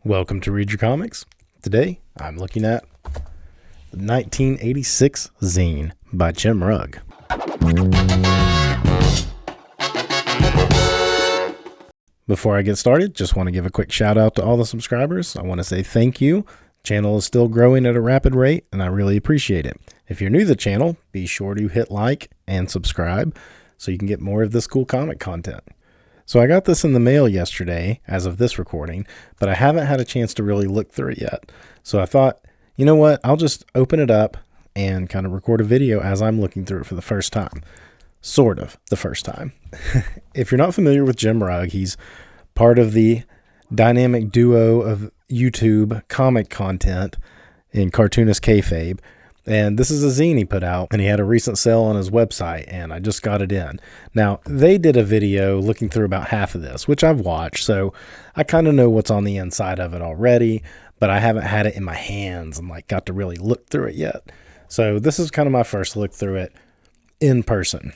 Welcome to Read Your Comics. Today, I'm looking at the 1986 zine by Jim Rugg. Before I get started, just want to give a quick shout out to all the subscribers. I want to say thank you. The channel is still growing at a rapid rate, and I really appreciate it. If you're new to the channel, be sure to hit like and subscribe so you can get more of this cool comic content. So I got this in the mail yesterday, as of this recording, but I haven't had a chance to really look through it yet. So I thought, you know what, I'll just open it up and kind of record a video as I'm looking through it for the first time. Sort of the first time. If you're not familiar with Jim Rugg, he's part of the dynamic duo of YouTube comic content in Cartoonist Kayfabe. And this is a zine he put out, and he had a recent sale on his website, and I just got it in. Now, they did a video looking through about half of this, which I've watched, so I kind of know what's on the inside of it already, but I haven't had it in my hands and got to really look through it yet. So this is kind of my first look through it in person.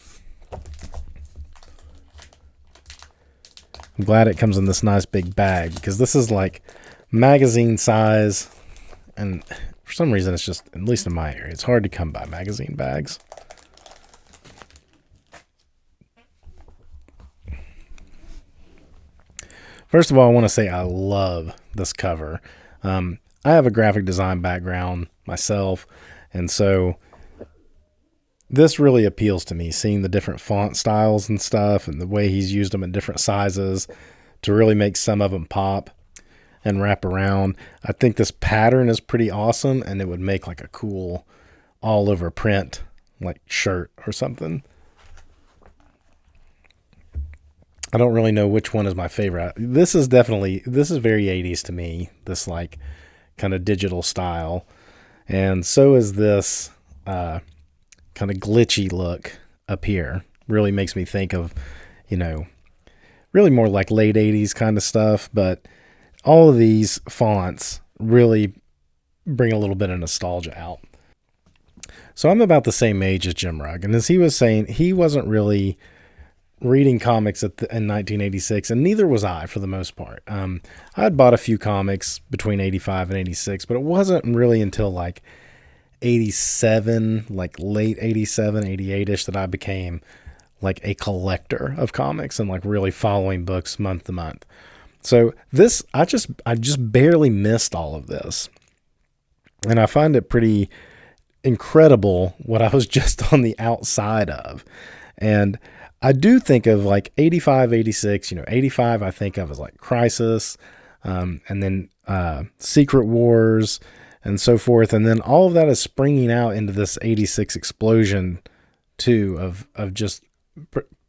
I'm glad it comes in this nice big bag, because this is like magazine size, and for some reason, it's just, at least in my area, it's hard to come by magazine bags. First of all, I want to say I love this cover. I have a graphic design background myself, and so this really appeals to me, seeing the different font styles and stuff, and the way he's used them in different sizes to really make some of them pop and wrap around. I think this pattern is pretty awesome, and it would make like a cool all over print like shirt or something. I don't really know which one is my favorite. This is very 80s to me, this like kind of digital style. And so is this kind of glitchy look up here. Really makes me think of, really more like late 80s kind of stuff, but all of these fonts really bring a little bit of nostalgia out. So I'm about the same age as Jim Rugg, and as he was saying, he wasn't really reading comics in 1986, and neither was I for the most part. I had bought a few comics between 85 and 86, but it wasn't really until like 87, like late 87, 88-ish, that I became like a collector of comics and like really following books month to month. So this, I just barely missed all of this. And I find it pretty incredible what I was just on the outside of. And I do think of like 85, 86, 85 I think of as like Crisis, and then Secret Wars and so forth. And then all of that is springing out into this 86 explosion too of just,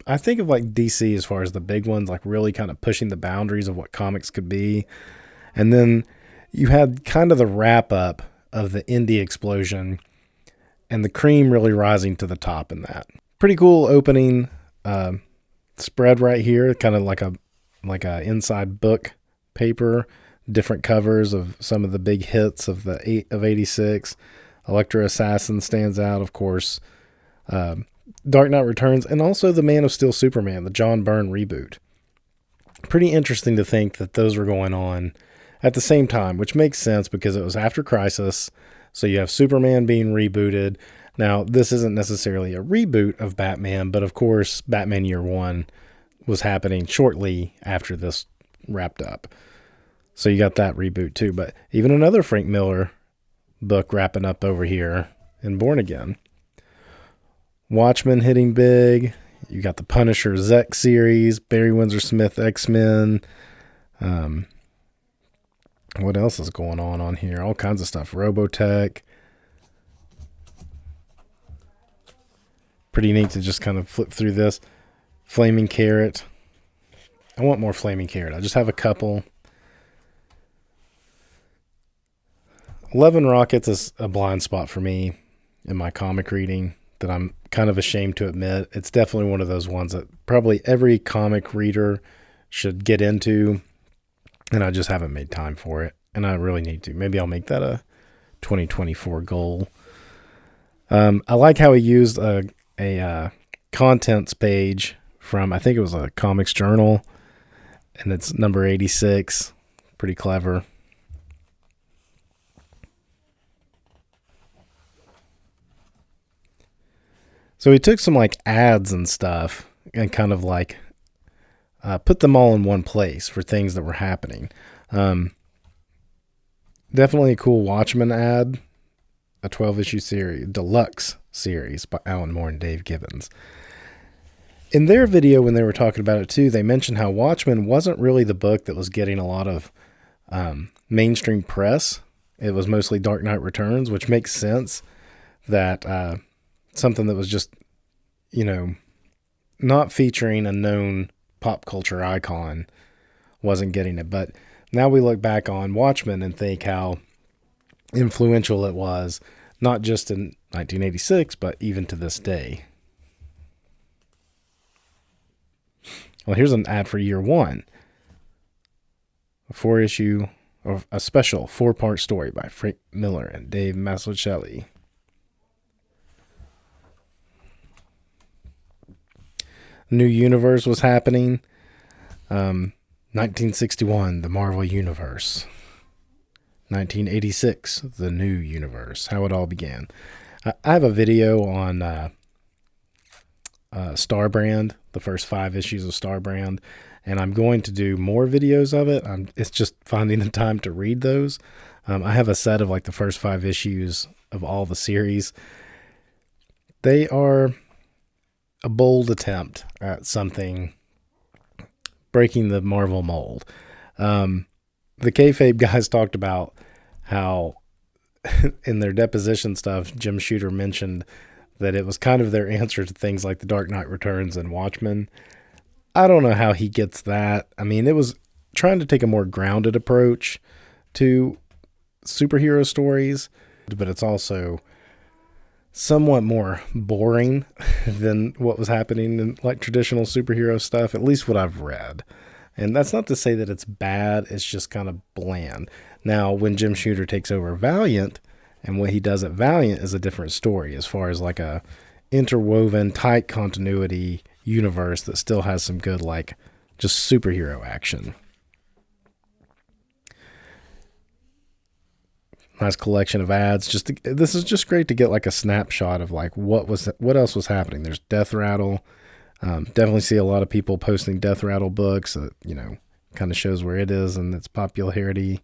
I think of like DC as far as the big ones, like really kind of pushing the boundaries of what comics could be. And then you had kind of the wrap up of the indie explosion and the cream really rising to the top in that. Pretty cool opening spread right here, kind of like a inside book paper, different covers of some of the big hits of 86. Electro Assassin stands out, of course. Dark Knight Returns, and also the Man of Steel Superman, the John Byrne reboot. Pretty interesting to think that those were going on at the same time, which makes sense because it was after Crisis. So you have Superman being rebooted. Now, this isn't necessarily a reboot of Batman, but of course, Batman Year One was happening shortly after this wrapped up. So you got that reboot too. But even another Frank Miller book wrapping up over here in Born Again. Watchmen hitting big. You got the Punisher Zek series, Barry Windsor Smith X-Men. What else is going on here? All kinds of stuff. Robotech. Pretty neat to just kind of flip through this. Flaming Carrot. I want more Flaming Carrot. I just have a couple. Love and Rockets is a blind spot for me in my comic reading that I'm kind of ashamed to admit. It's definitely one of those ones that probably every comic reader should get into, and I just haven't made time for it, and I really need to. Maybe I'll make that a 2024 goal. I like how he used a contents page from, I think it was a comics journal, and it's number 86. Pretty clever. So he took some like ads and stuff and kind of like put them all in one place for things that were happening. Definitely a cool Watchmen ad, a 12-issue series, deluxe series by Alan Moore and Dave Gibbons. In their video, when they were talking about it too, they mentioned how Watchmen wasn't really the book that was getting a lot of mainstream press. It was mostly Dark Knight Returns, which makes sense that something that was just, not featuring a known pop culture icon wasn't getting it. But now we look back on Watchmen and think how influential it was, not just in 1986, but even to this day. Well, here's an ad for year one. A 4-issue, or a special 4-part story by Frank Miller and Dave Mazzucchelli. New universe was happening. 1961, the Marvel Universe. 1986, the New Universe. How it all began. I have a video on Starbrand, the first 5 issues of Starbrand, and I'm going to do more videos of it. It's just finding the time to read those. I have a set of like the first 5 issues of all the series. They are a bold attempt at something breaking the Marvel mold. The kayfabe guys talked about how in their deposition stuff, Jim Shooter mentioned that it was kind of their answer to things like The Dark Knight Returns and Watchmen. I don't know how he gets that. I mean, it was trying to take a more grounded approach to superhero stories, but it's also somewhat more boring than what was happening in like traditional superhero stuff, at least what I've read. And that's not to say that it's bad, it's just kind of bland. Now, when Jim Shooter takes over Valiant, and what he does at Valiant is a different story as far as like a interwoven, tight continuity universe that still has some good like just superhero action. Nice collection of ads. This is just great to get like a snapshot of like what else was happening. There's Death Rattle. Definitely see a lot of people posting Death Rattle books. Kind of shows where it is and its popularity.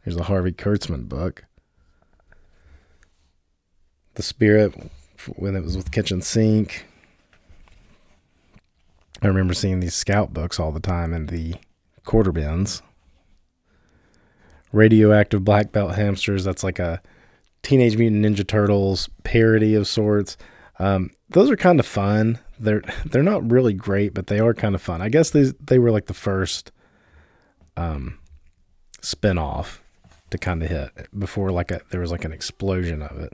There's a Harvey Kurtzman book. The Spirit, when it was with Kitchen Sink. I remember seeing these Scout books all the time in the quarter bins. Radioactive Black Belt Hamsters, that's like a Teenage Mutant Ninja Turtles parody of sorts. Those are kind of fun. They're not really great, but they are kind of fun. I guess they were like the first spin-off to kind of hit before there was like an explosion of it.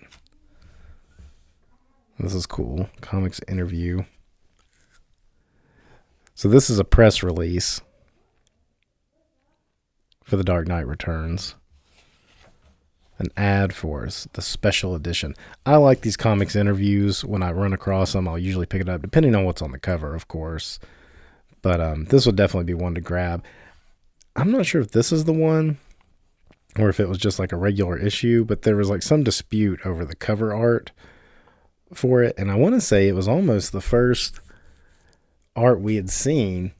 This is cool. Comics interview. So this is a press release for The Dark Knight Returns. An ad for the special edition. I like these comics interviews. When I run across them, I'll usually pick it up, depending on what's on the cover, of course. But this would definitely be one to grab. I'm not sure if this is the one, or if it was just like a regular issue, but there was like some dispute over the cover art for it, and I want to say it was almost the first art we had seen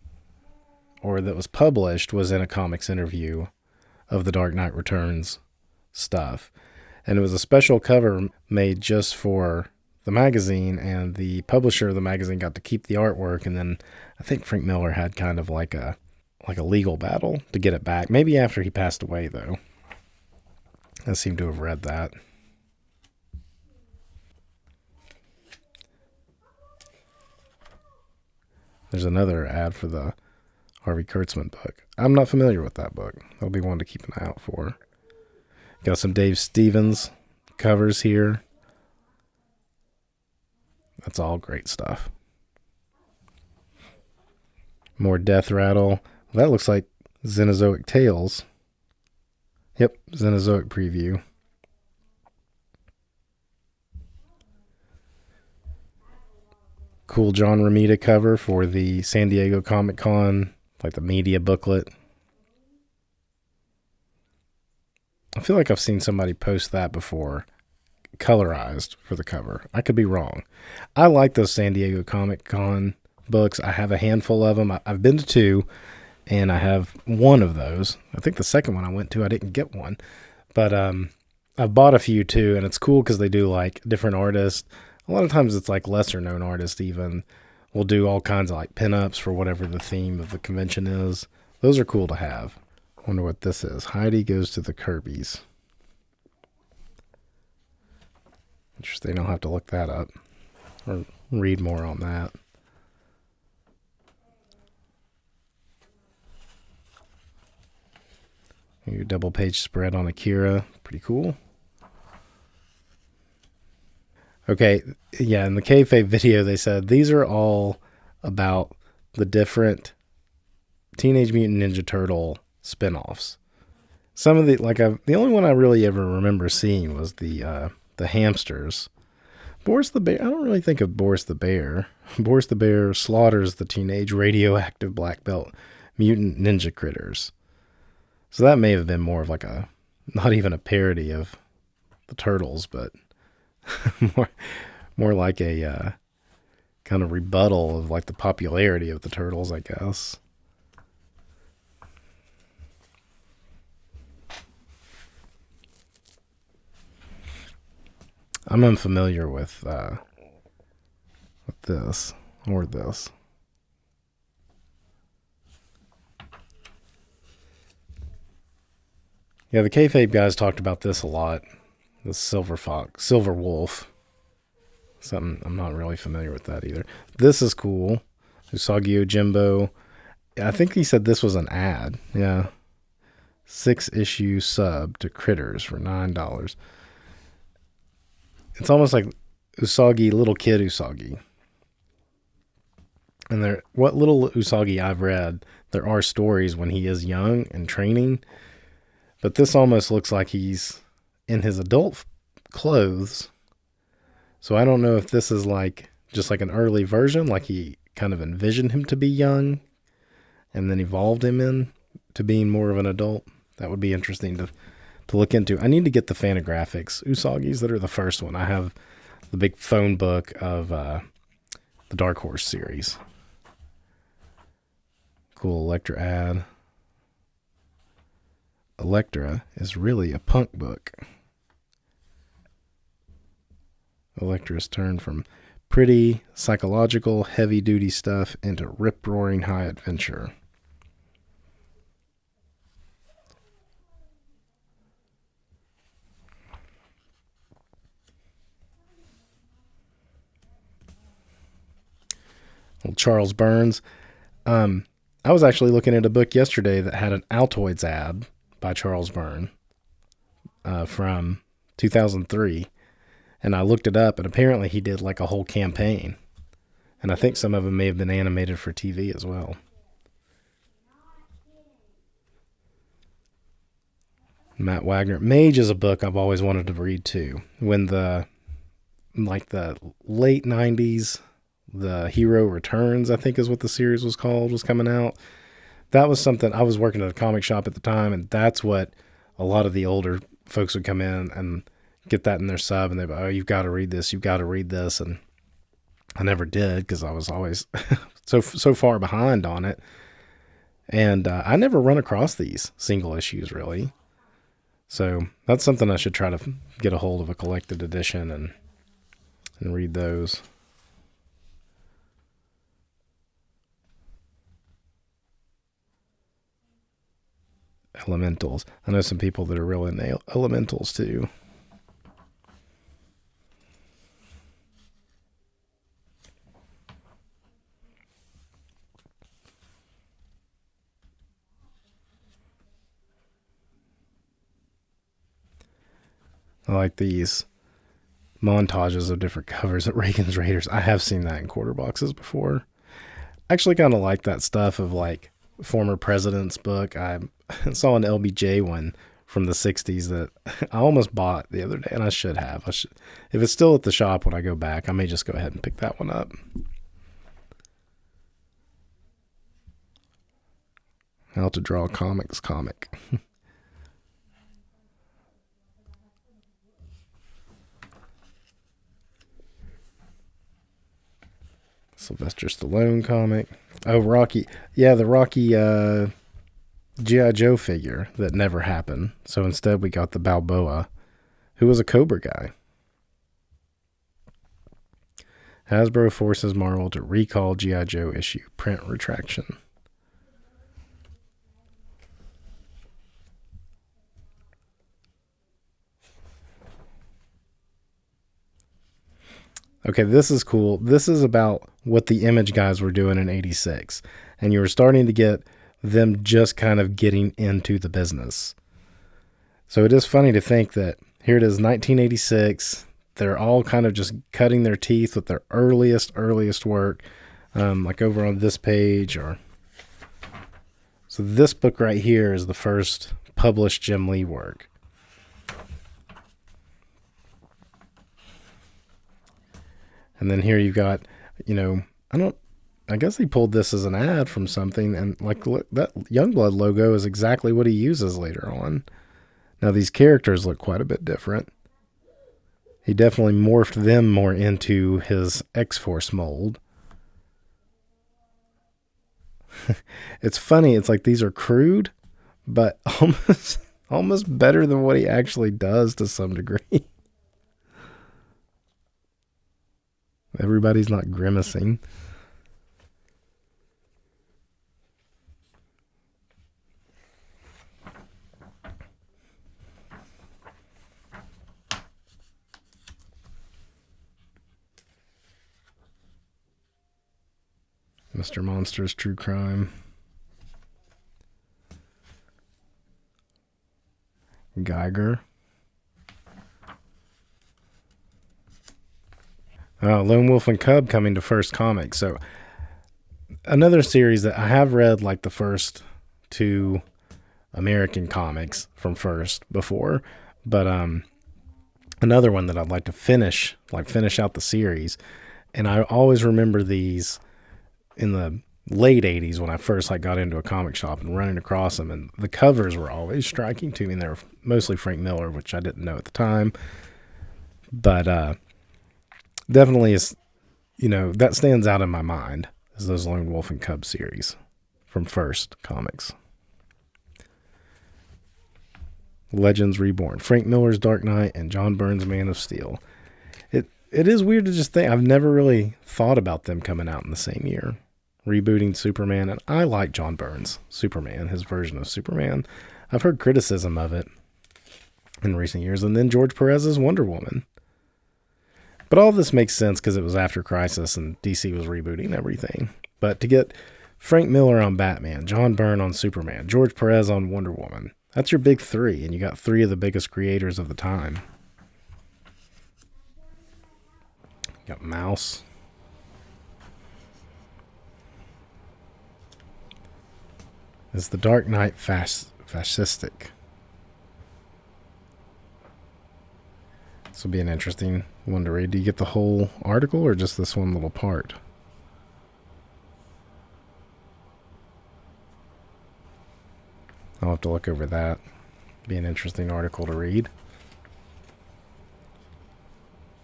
or that was published was in a comics interview of The Dark Knight Returns stuff. And it was a special cover made just for the magazine, and the publisher of the magazine got to keep the artwork, and then I think Frank Miller had kind of like a legal battle to get it back. Maybe after he passed away, though. I seem to have read that. There's another ad for the Harvey Kurtzman book. I'm not familiar with that book. That'll be one to keep an eye out for. Got some Dave Stevens covers here. That's all great stuff. More Death Rattle. That looks like Xenozoic Tales. Yep, Xenozoic preview. Cool John Romita cover for the San Diego Comic-Con, like the media booklet. I feel like I've seen somebody post that before. colorized for the cover. I could be wrong. I like those San Diego Comic Con books. I have a handful of them. I've been to two, and I have one of those. I think the second one I went to, I didn't get one. But I've bought a few too, and it's cool because they do like different artists. A lot of times it's like lesser known artists even will do all kinds of like pinups for whatever the theme of the convention is. Those are cool to have. Wonder what this is. Heidi Goes to the Kirby's. Interesting. I'll have to look that up or read more on that. Your double page spread on Akira. Pretty cool. Okay, yeah, in the kayfabe video they said these are all about the different Teenage Mutant Ninja Turtle spin-offs. Some of the the only one I really ever remember seeing was the hamsters. Boris the Bear. I don't really think of Boris the Bear. Boris the Bear slaughters the teenage radioactive black belt mutant ninja critters. So that may have been more of like not even a parody of the Turtles, but more like a kind of rebuttal of like the popularity of the Turtles, I guess. I'm unfamiliar with this or this. Yeah, the kayfabe guys talked about this a lot. The Silver Wolf. Something I'm not really familiar with that either. This is cool. Usagi Yojimbo. I think he said this was an ad. Yeah. 6-issue sub to Critters for $9. It's almost like Usagi, little kid Usagi. And what little Usagi I've read, there are stories when he is young and training. But this almost looks like he's in his adult clothes. So I don't know if this is like just like an early version, like he kind of envisioned him to be young and then evolved him into being more of an adult. That would be interesting to look into. I need to get the Fantagraphics Usagi's that are the first one. I have the big phone book of the Dark Horse series. Cool Electra ad. Electra is really a punk book. Electra's turned from pretty, psychological, heavy-duty stuff into rip-roaring high adventure. Well, Charles Burns. I was actually looking at a book yesterday that had an Altoids ad by Charles Burns from 2003. And I looked it up, and apparently he did like a whole campaign. And I think some of them may have been animated for TV as well. Matt Wagner. Mage is a book I've always wanted to read too. When the late 90s, The Hero Returns, I think is what the series was called, was coming out. That was something, I was working at a comic shop at the time, and that's what a lot of the older folks would come in and get that in their sub, and they'd be, oh, you've got to read this, and I never did because I was always so far behind on it, and I never run across these single issues really, so that's something I should try to get a hold of, a collected edition, and read those. Elementals. I know some people that are real into elementals too. I like these montages of different covers at Reagan's Raiders. I have seen that in quarter boxes before. I actually kind of like that stuff of like former president's book. I saw an LBJ one from the 60s that I almost bought the other day, and I should have. If it's still at the shop when I go back, I may just go ahead and pick that one up. How to Draw Comics comic. Sylvester Stallone comic. Oh, Rocky. Yeah, the Rocky G.I. Joe figure that never happened. So instead we got the Balboa, who was a Cobra guy. Hasbro forces Marvel to recall G.I. Joe issue. Print retraction. Okay, this is cool. This is about what the Image guys were doing in 86. And you were starting to get them just kind of getting into the business. So it is funny to think that here it is, 1986. They're all kind of just cutting their teeth with their earliest work. Like over on this page. So this book right here is the first published Jim Lee work. And then here you've got, I guess he pulled this as an ad from something, and like look, that Youngblood logo is exactly what he uses later on. Now these characters look quite a bit different. He definitely morphed them more into his X-Force mold. It's funny, it's like these are crude, but almost better than what he actually does to some degree. Everybody's not grimacing. Mr. Monster's True Crime. Geiger. Lone Wolf and Cub coming to First Comics. So another series that I have read like the first two American comics from First before, but another one that I'd like to finish out the series. And I always remember these in the late 80s when I first got into a comic shop and running across them, and the covers were always striking to me. And they were mostly Frank Miller, which I didn't know at the time. But definitely is, that stands out in my mind as those Lone Wolf and Cub series from First Comics. Legends Reborn, Frank Miller's Dark Knight, and John Byrne's Man of Steel. It is weird to just think, I've never really thought about them coming out in the same year. Rebooting Superman, and I like John Byrne's Superman, his version of Superman. I've heard criticism of it in recent years, and then George Perez's Wonder Woman. But all this makes sense because it was after Crisis and DC was rebooting everything. But to get Frank Miller on Batman, John Byrne on Superman, George Perez on Wonder Woman, that's your big three, and you got three of the biggest creators of the time. You got Mouse. Is the Dark Knight fascistic? This will be an interesting one to read. Do you get the whole article or just this one little part? I'll have to look over that. Be an interesting article to read.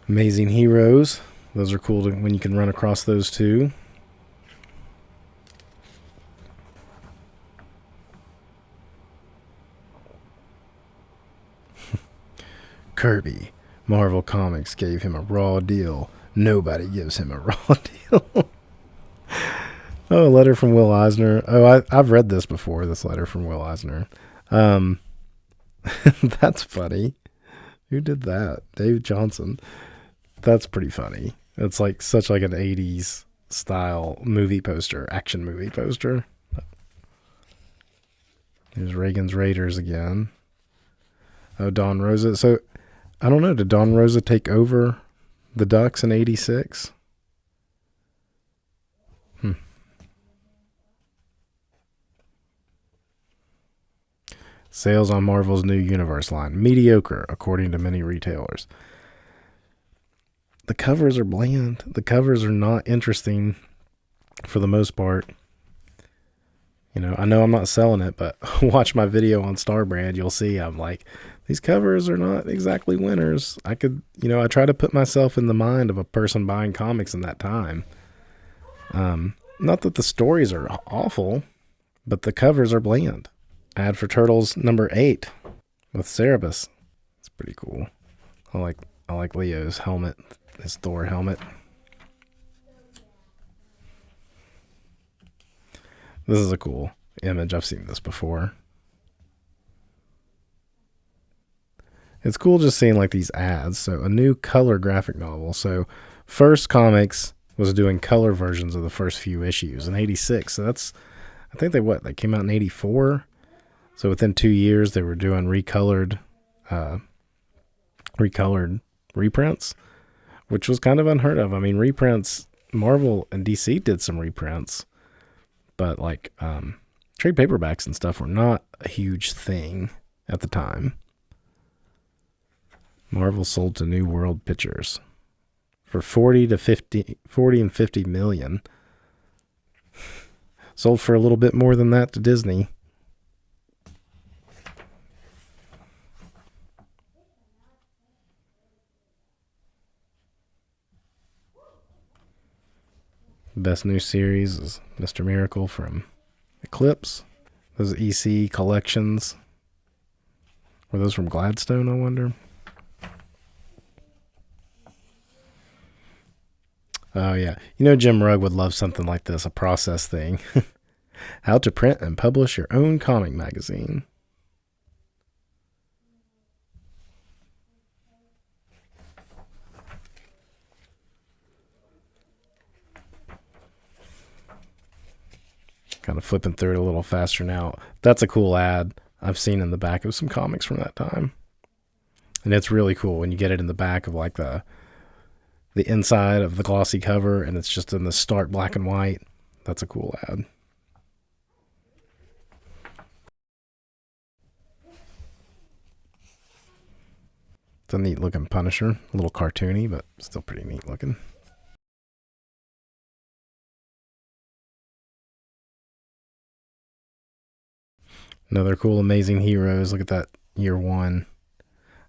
Amazing Heroes. Those are cool when you can run across those too. Kirby. Marvel Comics gave him a raw deal. Nobody gives him a raw deal. Oh, a letter from Will Eisner. Oh, I've read this before, this letter from Will Eisner. That's funny. Who did that? Dave Johnson. That's pretty funny. It's like such like an 80s style movie poster, action movie poster. Here's Reagan's Raiders again. Oh, Don Rosa. So, I don't know. Did Don Rosa take over the Ducks in 86? Sales on Marvel's new Universe line. Mediocre, according to many retailers. The covers are bland. The covers are not interesting for the most part. I know I'm not selling it, but watch my video on Star Brand. You'll see I'm like, these covers are not exactly winners. I could, I try to put myself in the mind of a person buying comics in that time. Not that the stories are awful, but the covers are bland. Ad for Turtles number 8 with Cerebus. It's pretty cool. I like Leo's helmet, his Thor helmet. This is a cool image. I've seen this before. It's cool just seeing like these ads. So a new color graphic novel. So First Comics was doing color versions of the first few issues in 86. So that's, I think they came out in 84. So within 2 years they were doing recolored reprints, which was kind of unheard of. I mean, reprints, Marvel and DC did some reprints, but like trade paperbacks and stuff were not a huge thing at the time. Marvel sold to New World Pictures for 40 and 50 million. Sold for a little bit more than that to Disney. Best new series is Mr. Miracle from Eclipse. Those EC collections. Were those from Gladstone, I wonder? Oh, yeah. You know, Jim Rugg would love something like this, a process thing. How to print and publish your own comic magazine. Kind of flipping through it a little faster now. That's a cool ad I've seen in the back of some comics from that time. And it's really cool when you get it in the back of like the inside of the glossy cover and it's just in the stark black and white. That's a cool ad. It's a neat looking Punisher. A little cartoony, but still pretty neat looking. Another cool Amazing Heroes. Look at that, year 1.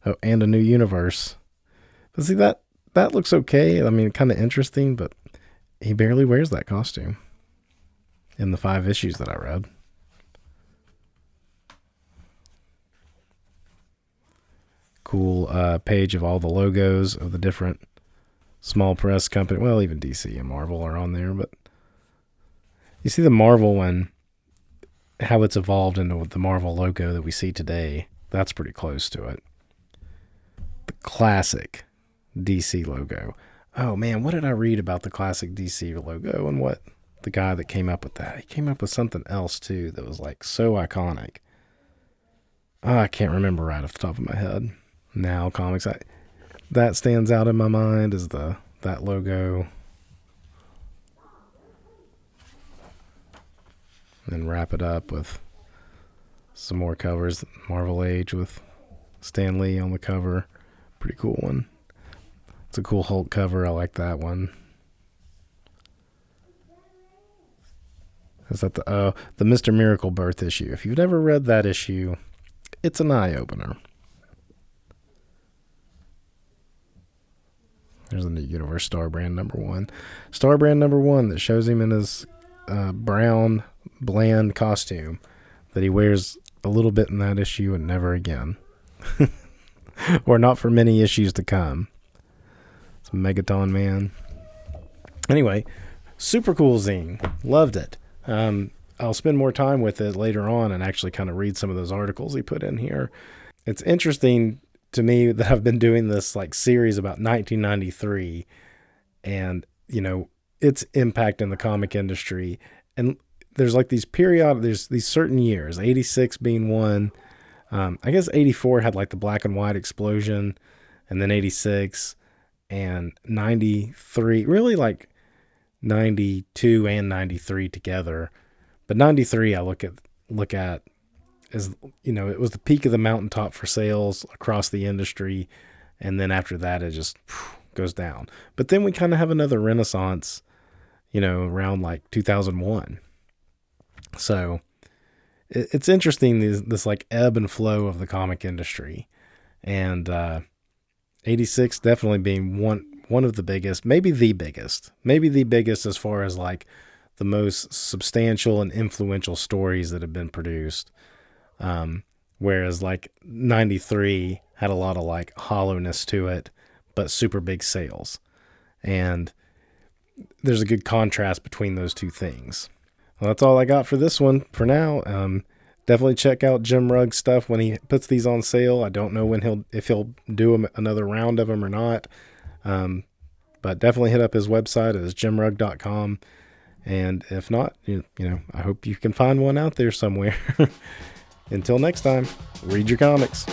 Oh, and a new universe. But see, that looks okay. I mean, kind of interesting, but he barely wears that costume in the 5 issues that I read. Cool page of all the logos of the different small press company. Well, even DC and Marvel are on there, but you see the Marvel one, how it's evolved into the Marvel logo that we see today. That's pretty close to it. The classic DC logo. Oh man, what did I read about the classic DC logo and what the guy that came up with that? He came up with something else too that was like so iconic. Oh, I can't remember right off the top of my head. Now comics, that stands out in my mind is that logo. And wrap it up with some more covers. Marvel Age with Stan Lee on the cover. Pretty cool one. It's a cool Hulk cover. I like that one. Is that the Mr. Miracle birth issue? If you've never read that issue, it's an eye-opener. There's a new Universe Starbrand number 1. Starbrand number 1 that shows him in his brown, bland costume that he wears a little bit in that issue and never again. Or not for many issues to come. It's Megaton Man. Anyway, super cool zine. Loved it. I'll spend more time with it later on and actually kind of read some of those articles he put in here. It's interesting to me that I've been doing this like series about 1993 and, you know, its impact in the comic industry. And there's like there's these certain years, 86 being one. I guess 84 had like the black and white explosion, and then 86 and 93, really like 92 and 93 together. But 93 I look at as, you know, it was the peak of the mountaintop for sales across the industry. And then after that, it just goes down. But then we kind of have another renaissance, you know, around like 2001. So it's interesting, this like ebb and flow of the comic industry. And 86 definitely being one of the biggest, maybe the biggest as far as like the most substantial and influential stories that have been produced. Whereas like 93 had a lot of like hollowness to it, but super big sales. And there's a good contrast between those two things. Well, that's all I got for this one for now. Definitely check out Jim Rugg's stuff when he puts these on sale. I don't know if he'll do another round of them or not. But definitely hit up his website. It's jimrugg.com. And if not, I hope you can find one out there somewhere. Until next time, read your comics.